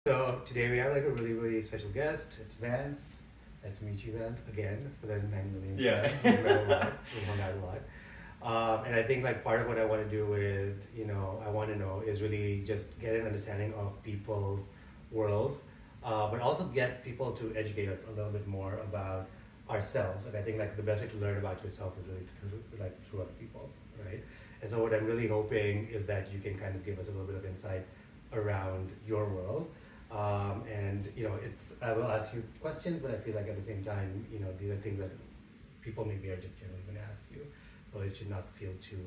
So today we have like a really, really special guest. It's Vance. Nice to meet you, Vance, again for the 9 million. Yeah. We met a lot. We hung out a lot. And I think like part of what I want to do with, I want to know is really just get an understanding of people's worlds, but also get people to educate us a little bit more about ourselves. And I think like the best way to learn about yourself is really through other people, right? And so what I'm really hoping is that you can kind of give us a little bit of insight around your world. I will ask you questions, but I feel like at the same time, these are things that people maybe are just generally going to ask you, so it should not feel too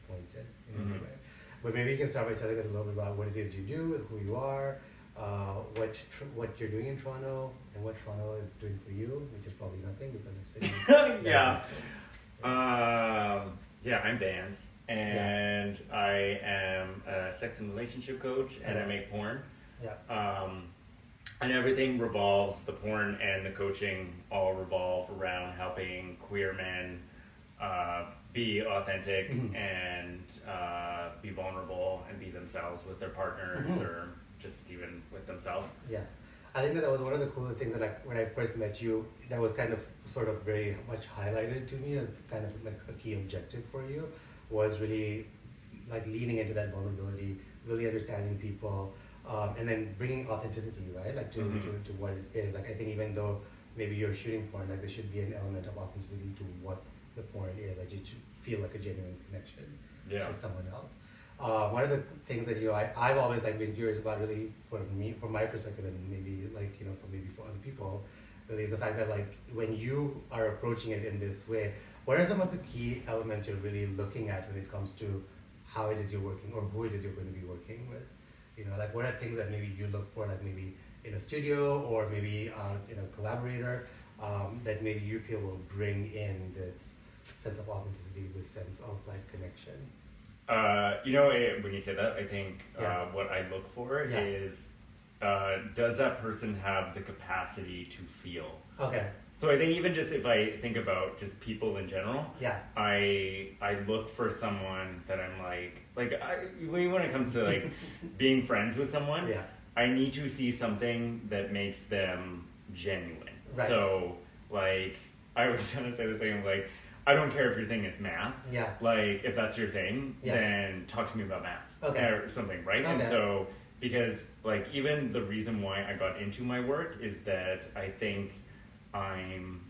pointed in any way. But maybe you can start by telling us a little bit about what it is you do, who you are, what you're doing in Toronto, and what Toronto is doing for you, which is probably nothing because I'm sitting. I'm Vance, and I am a sex and relationship coach, and I make porn. And everything revolves, the porn and the coaching all revolve around helping queer men be authentic and be vulnerable and be themselves with their partners or just even with themselves. Yeah. I think that was one of the coolest things that like when I first met you, that was kind of sort of very much highlighted to me as kind of like a key objective for you, was really like leaning into that vulnerability, really understanding people, and then bringing authenticity, right? Like to what it is. Like I think even though maybe you're shooting porn, like there should be an element of authenticity to what the porn is. Like you should feel like a genuine connection with someone else. One of the things that I've always like been curious about, really from my perspective, and maybe like for other people, really is the fact that like when you are approaching it in this way, what are some of the key elements you're really looking at when it comes to how it is you're working or who it is you're going to be working with? Like what are things that maybe you look for, like maybe in a studio or maybe in a collaborator, that maybe you feel will bring in this sense of authenticity, this sense of like connection? When you say that, I think what I look for is, does that person have the capacity to feel? Okay. So I think even just if I think about just people in general, I look for someone that I'm when it comes to like being friends with someone, I need to see something that makes them genuine. Right. So like I was gonna say the same, like I don't care if your thing is math. Yeah. Like if that's your thing, then talk to me about math. Okay. Or something, right? Okay. And so because like even the reason why I got into my work is that I think I'm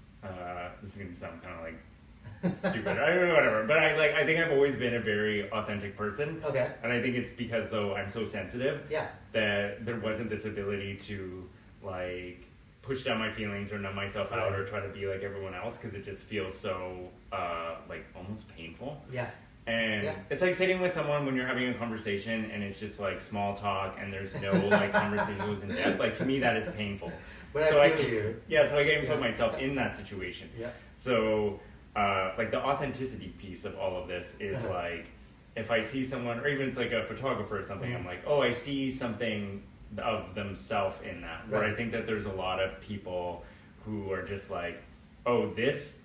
this is gonna sound kind of like stupid. I don't know, whatever. But I think I've always been a very authentic person. Okay. And I think it's because though I'm so sensitive that there wasn't this ability to like push down my feelings or numb myself out or try to be like everyone else, because it just feels so like almost painful. Yeah. And it's like sitting with someone when you're having a conversation and it's just like small talk and there's no like conversation goes in depth. Like to me that is painful. But so I can put myself in that situation. Yeah. So like the authenticity piece of all of this is like if I see someone, or even it's like a photographer or something, I'm like, oh, I see something of themselves in that. Where I think that there's a lot of people who are just like, oh, this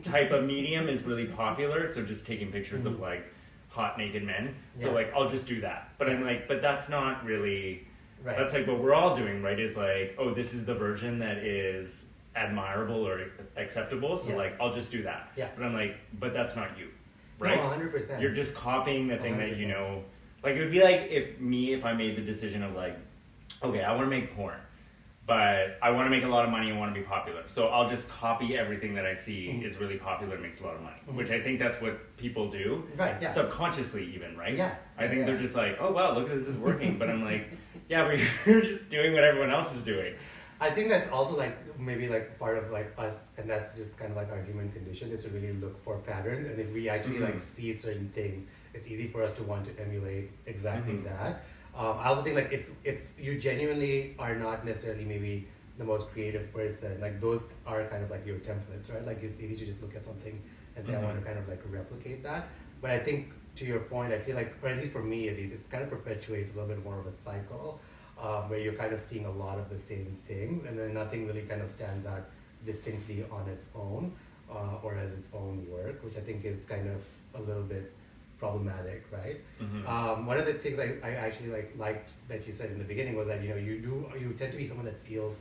type of medium is really popular, so just taking pictures of like hot naked men. So like I'll just do that. But I'm like, but that's not really that's like what we're all doing, right? Is like, oh, this is the version that is admirable or acceptable, so like I'll just do that. Yeah. But I'm like, but that's not you. Right? No, 100%. You're just copying the thing 100%. That like it would be like if I made the decision of like, okay, I want to make porn, but I want to make a lot of money and want to be popular. So I'll just copy everything that I see is really popular and makes a lot of money, which I think that's what people do. Right, yeah. Subconsciously even, right? Yeah. I think they're just like, oh, wow, look, this is working. But I'm like, yeah, but you're just doing what everyone else is doing. I think that's also like maybe like part of like us, and that's just kind of like our human condition, is to really look for patterns. And if we actually like see certain things, it's easy for us to want to emulate exactly that. I also think like if you genuinely are not necessarily maybe the most creative person, like those are kind of like your templates, right? Like it's easy to just look at something and say I want to kind of like replicate that. But I think to your point, I feel like, or at least for me at least, it kind of perpetuates a little bit more of a cycle where you're kind of seeing a lot of the same things, and then nothing really kind of stands out distinctly on its own or as its own work, which I think is kind of a little bit problematic, right? One of the things I actually liked that you said in the beginning was that you tend to be someone that feels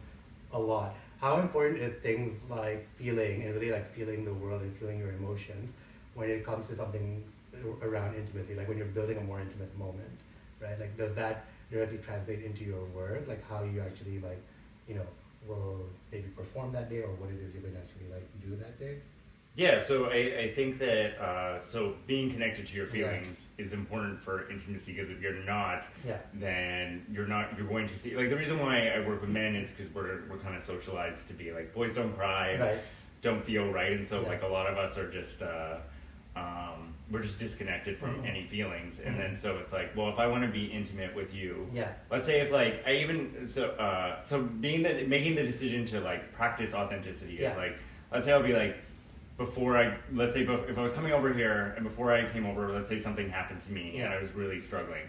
a lot. How important is things like feeling and really like feeling the world and feeling your emotions when it comes to something around intimacy, like when you're building a more intimate moment, right? Like, does that directly translate into your work, like how you actually will maybe perform that day, or what it is you're going to actually do that day? Yeah, so I think that so being connected to your feelings is important for intimacy, because if you're not, then you're going to see, like, the reason why I work with men is because we're kind of socialized to be like, boys don't cry, don't feel, right? And so like a lot of us are just we're just disconnected from any feelings, and then so it's like, well, if I want to be intimate with you, let's say if like I even so making the decision to like practice authenticity is like, let's say I'll be like, if I was coming over here and before I came over, let's say something happened to me and I was really struggling,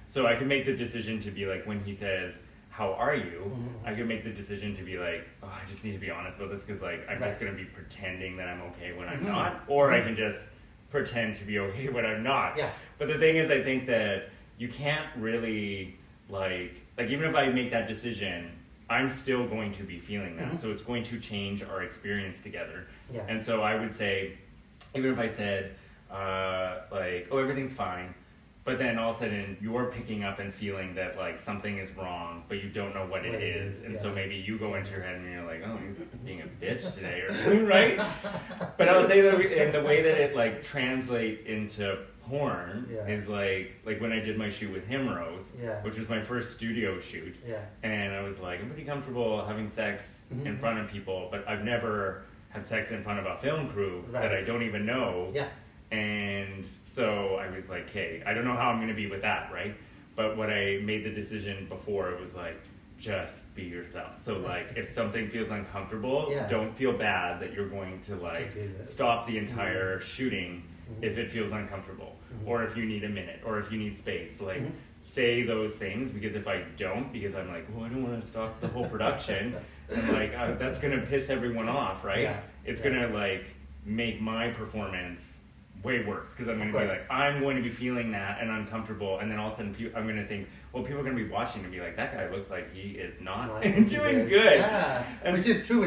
so I could make the decision to be like, when he says, how are you, I could make the decision to be like, oh, I just need to be honest about this, because like I'm just going to be pretending that I'm okay when I'm not, or I can just pretend to be okay when I'm not. But the thing is, I think that you can't really like even if I make that decision, I'm still going to be feeling that. So it's going to change our experience together. And so I would say, even if I said like, oh, everything's fine, but then all of a sudden you're picking up and feeling that like something is wrong, but you don't know what it is. And so maybe you go into your head and you're like, oh, he's being a bitch today or something, right? But I would say that in the way that it like translate into porn is like when I did my shoot with Himrose, which was my first studio shoot, and I was like, I'm pretty comfortable having sex in front of people, but I've never had sex in front of a film crew that I don't even know. And so I was like, hey, I don't know how I'm going to be with that, right? But when I made the decision before, it was like, just be yourself. So like, if something feels uncomfortable, don't feel bad that you're going to like stop the entire shooting if it feels uncomfortable, or if you need a minute, or if you need space. Like, say those things, because if I don't, because I'm like, well, I don't want to stop the whole production, and like that's going to piss everyone off, right? It's going to like make my performance way worse, because I'm going to be like, I'm going to be feeling that and uncomfortable, and then all of a sudden I'm going to think, well, people are going to be watching and be like, that guy looks like he is not doing good. And which is true.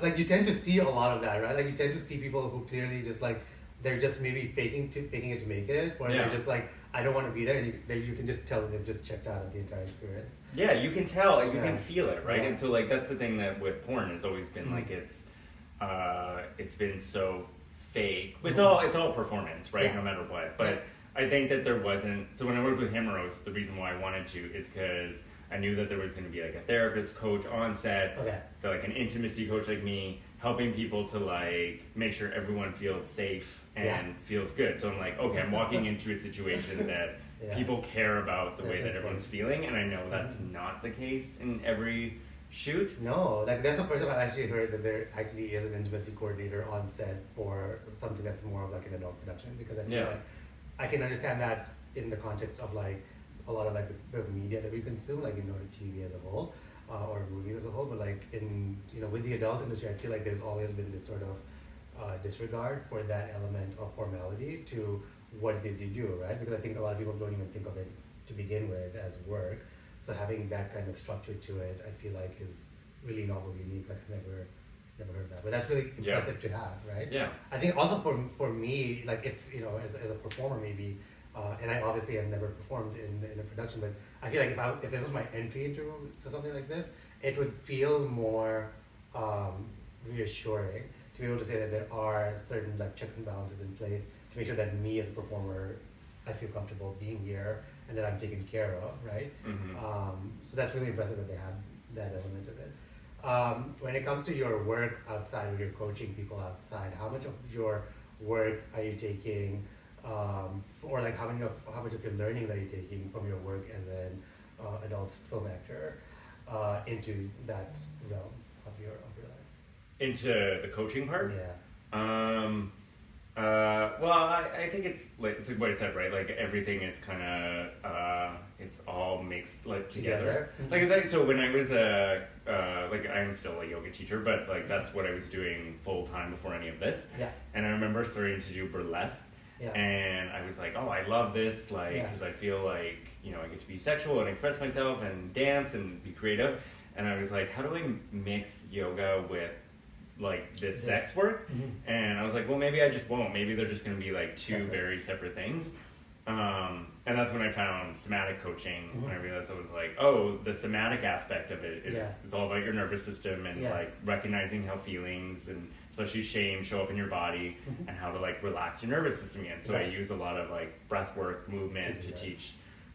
Like, you tend to see a lot of that, right? Like, you tend to see people who clearly just like, they're just maybe faking it to make it, or they're just like, I don't want to be there, and you can just tell they've just checked out of the entire experience. Yeah, you can tell, you can feel it, right? And so like, that's the thing that with porn has always been like, it's been so fake. It's all performance, right? No matter what. But I think that there wasn't. So when I worked with Himrose, the reason why I wanted to is because I knew that there was going to be like a therapist coach on set, like an intimacy coach like me, helping people to like make sure everyone feels safe and feels good. So I'm like, okay, I'm walking into a situation that people care about the way that everyone's feeling, and I know that's not the case in every shoot. No, like that's the first time I've actually heard that there actually is an intimacy coordinator on set for something that's more of like an adult production, because I feel like I can understand that in the context of like a lot of like the media that we consume, like the TV as a whole, or movies as a whole, but like in with the adult industry, I feel like there's always been this sort of disregard for that element of formality to what it is you do, right? Because I think a lot of people don't even think of it to begin with as work. So having that kind of structure to it, I feel like is really novel, unique. Like I've never heard of that, but that's really impressive to have, right? I think also for me, like if as a performer maybe, and I obviously have never performed in a production, but I feel like if this was my entry into something like this, it would feel more reassuring to be able to say that there are certain like checks and balances in place to make sure that me as a performer, I feel comfortable being here and that I'm taken care of, right? So that's really impressive that they have that element of it. When it comes to your work outside, when you're coaching people outside, how much of your work are you taking, or like how much of your learning that you're taking from your work as an adult film actor into that realm of your life? Into the coaching part? Well, I think it's like what I said, right? Like everything is kind of it's all mixed like together. Like it's like, so when I was like I'm still a yoga teacher, but like that's what I was doing full time before any of this. And I remember starting to do burlesque, And I was like, oh, I love this, like, because I feel like, you know, I get to be sexual and express myself and dance and be creative. And I was like, how do I mix yoga with like this sex work? And I was like, well, maybe I just won't. Maybe they're just going to be like two very separate things. And that's when I found somatic coaching, when I realized I was like, oh, the somatic aspect of it is it's all about your nervous system and like recognizing how feelings and especially shame show up in your body and how to like relax your nervous system again. So I use a lot of like breath work, movement to teach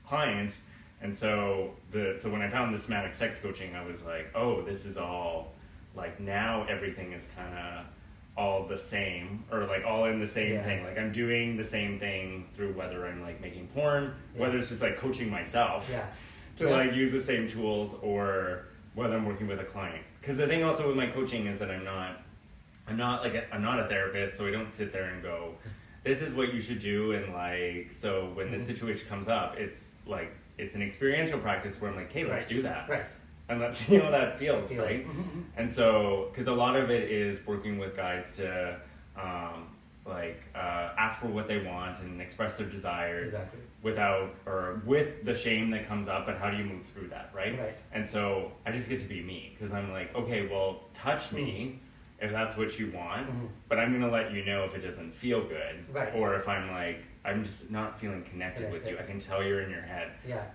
clients. And so when I found the somatic sex coaching, I was like, oh, this is all like, now everything is kind of all the same, or like all in the same thing. Like I'm doing the same thing through whether I'm like making porn, whether it's just like coaching myself to like use the same tools, or whether I'm working with a client. Because the thing also with my coaching is that I'm not a therapist, so I don't sit there and go, this is what you should do, and like, so when this situation comes up, it's like, it's an experiential practice where I'm like, hey, let's do that. And let's see how that feels, right? And so, because a lot of it is working with guys to ask for what they want and express their desires without, or with the shame that comes up, and how do you move through that, right? And so I just get to be me, because I'm like, okay, well, touch me if that's what you want, but I'm gonna let you know if it doesn't feel good, or if I'm like, I'm just not feeling connected with you. I can tell you're in your head.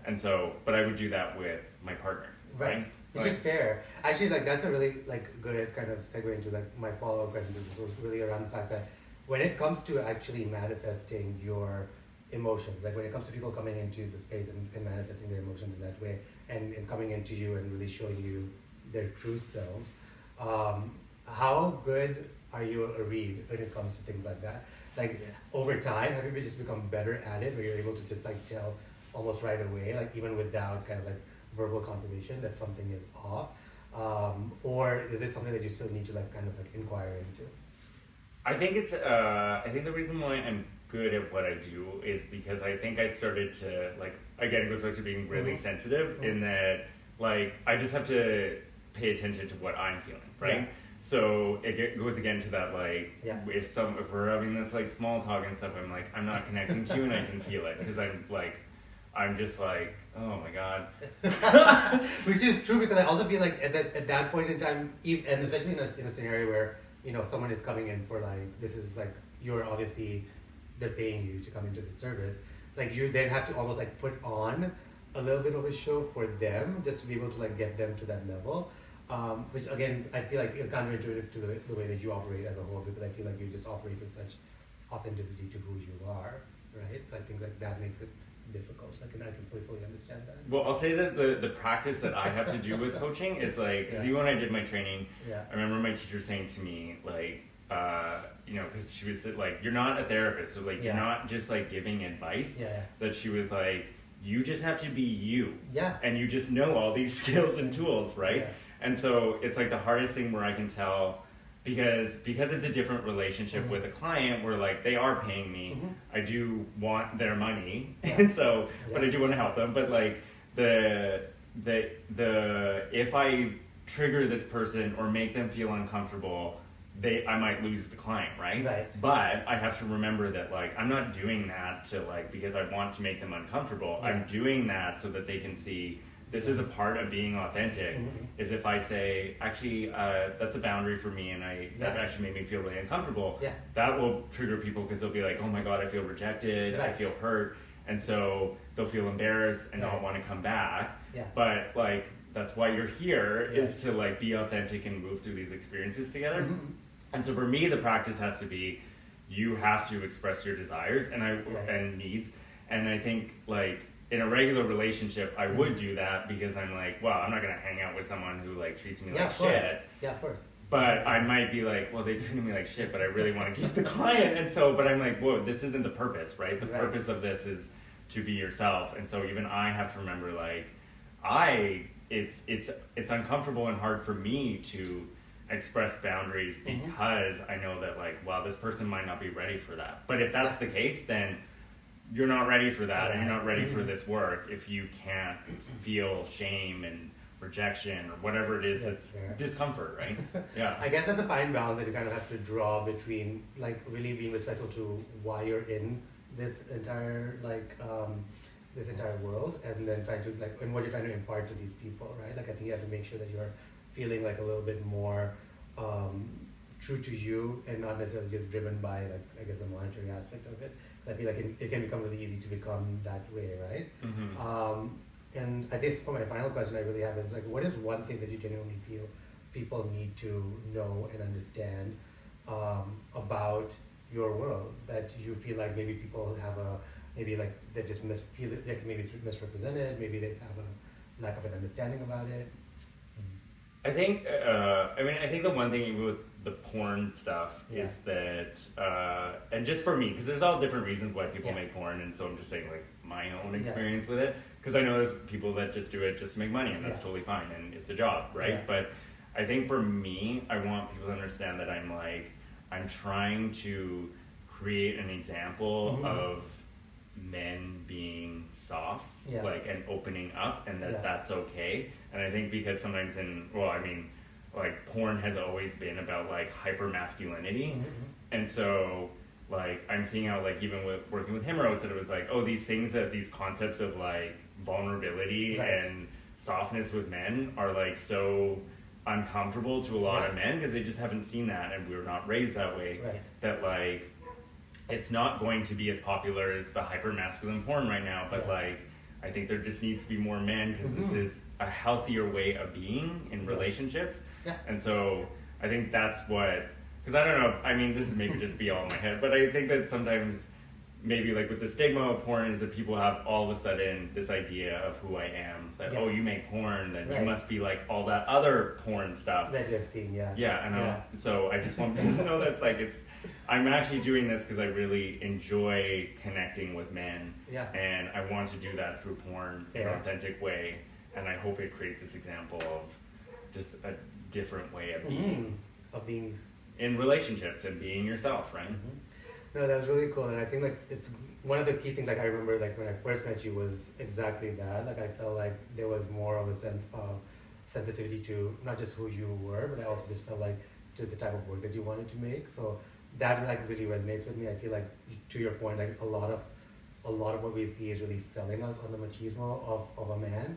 And so, but I would do that with my partners, right? Which is fair. Actually, like, that's a really like good kind of segue into like my follow-up question, which was really around the fact that when it comes to actually manifesting your emotions, like when it comes to people coming into the space and manifesting their emotions in that way, and coming into you and really showing you their true selves, how good are you a read when it comes to things like that? Like, over time, have you just become better at it, where you're able to just like tell almost right away, like even without kind of like verbal confirmation that something is off, or is it something that you still need to like kind of like inquire into? I think it's I think the reason why I'm good at what I do is because I think I started to, like, again, it goes back to being really sensitive, in that like I just have to pay attention to what I'm feeling, right? So it goes again to that, like, if we're having this like small talk and stuff, I'm like, I'm not connecting to you, and I can feel it, because I'm just like, oh my god. Which is true, because I also feel like at that point in time, and especially in a scenario where, you know, someone is coming in for like, this is like, you're obviously, they're paying you to come into the service, like you then have to almost like put on a little bit of a show for them, just to be able to like get them to that level. Which again, I feel like is counterintuitive to the way that you operate as a whole, because I feel like you just operate with such authenticity to who you are, right? So I think like that makes it difficult. I can fully understand that. Well, I'll say that the practice that I have to do with coaching is like, because even when I did my training, I remember my teacher saying to me, like, you know, because she was like, you're not a therapist, so like, you're not just like giving advice. That she was like, you just have to be you. And you just know all these skills and tools, right? And so it's like the hardest thing where I can tell, because it's a different relationship with a client, where like they are paying me, I do want their money, and so, but I do want to help them. But like the if I trigger this person or make them feel uncomfortable, I might lose the client, right? But I have to remember that like I'm not doing that to like because I want to make them uncomfortable. I'm doing that so that they can see this is a part of being authentic, is if I say, actually, that's a boundary for me, and that actually made me feel really uncomfortable, that will trigger people, because they'll be like, oh my god, I feel rejected, I feel hurt, and so they'll feel embarrassed and not want to come back. But like, that's why you're here, is to like be authentic and move through these experiences together. And so for me, the practice has to be, you have to express your desires and needs, and I think like, in a regular relationship, I would do that, because I'm like, well, I'm not going to hang out with someone who like treats me like shit. Of course. But I might be like, well, they treated me like shit, but I really want to keep the client. And so, but I'm like, whoa, this isn't the purpose, right? The purpose of this is to be yourself. And so even I have to remember, like, it's uncomfortable and hard for me to express boundaries, because I know that like, wow, this person might not be ready for that. But if that's the case, then you're not ready for that, and you're not ready for this work if you can't feel shame and rejection or whatever it is, it's discomfort, right? Yeah. I guess that's the fine balance that you kind of have to draw between like really being respectful to why you're in this entire this entire world, and then trying to like and what you're trying to impart to these people, right? Like I think you have to make sure that you're feeling like a little bit more true to you and not necessarily just driven by like I guess the monetary aspect of it. I feel like it can become really easy to become that way, right? Mm-hmm. And I guess for my final question I really have is like, what is one thing that you genuinely feel people need to know and understand about your world that you feel like maybe people have maybe like they just feel it, like maybe it's misrepresented, maybe they have a lack of an understanding about it? I think, I think the one thing with the porn stuff is that, and just for me, because there's all different reasons why people make porn, and so I'm just saying like my own experience with it, because I know there's people that just do it just to make money, and that's totally fine, and it's a job, right? Yeah. But I think for me, I want people to understand that I'm trying to create an example of men being soft, like, and opening up, and that's okay. And I think because sometimes like porn has always been about like hyper masculinity, and so like I'm seeing how like even with working with Himro, that it was like, oh, these things that these concepts of like vulnerability and softness with men are like so uncomfortable to a lot of men because they just haven't seen that, and we were not raised that way. That like it's not going to be as popular as the hyper masculine porn right now, but like I think there just needs to be more men because this is a healthier way of being in relationships. And so I think that's what, because I don't know, I mean, this is maybe just be all in my head, but I think that sometimes maybe like with the stigma of porn is that people have all of a sudden this idea of who I am, that, oh, you make porn, then you must be like all that other porn stuff. That you've seen, so I just want people to know that it's like, I'm actually doing this because I really enjoy connecting with men, and I want to do that through porn in an authentic way, and I hope it creates this example of just a different way of being in relationships and being yourself, right? No, that was really cool, and I think like it's one of the key things like I remember like when I first met you was exactly that. Like I felt like there was more of a sense of sensitivity to not just who you were, but I also just felt like to the type of work that you wanted to make. So that like really resonates with me. I feel like to your point, like a lot of what we see is really selling us on the machismo of a man,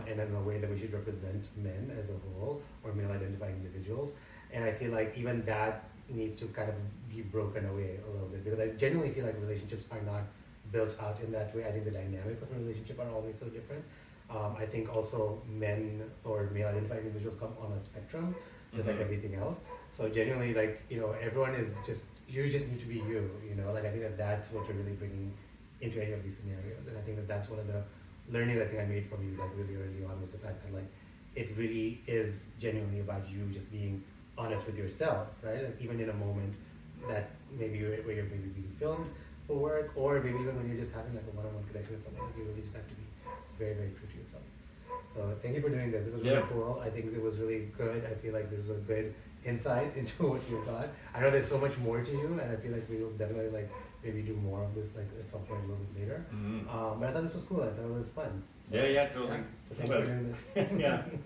and in a way that we should represent men as a whole or male identifying individuals. And I feel like even that needs to kind of be broken away a little bit, because I genuinely feel like relationships are not built out in that way. I think the dynamics of a relationship are always so different. I think also men or male identifying individuals come on a spectrum, just like everything else. So genuinely, like, you know, everyone is just, you just need to be you, you know, like I think that that's what you're really bringing into any of these scenarios. And I think that that's one of the learning I think I made from you like really early on, was the fact that like it really is genuinely about you just being honest with yourself, right? Like even in a moment that maybe where you're maybe being filmed for work, or maybe even when you're just having like a one-on-one connection with someone, like you really just have to be very, very true to yourself. So thank you for doing this. It was really cool. I think it was really good. I feel like this was a good insight into what you thought. I know there's so much more to you, and I feel like we will definitely like maybe do more of this like at some point a little bit later. But I thought this was cool. I thought it was fun. So, totally. So thank you for doing this.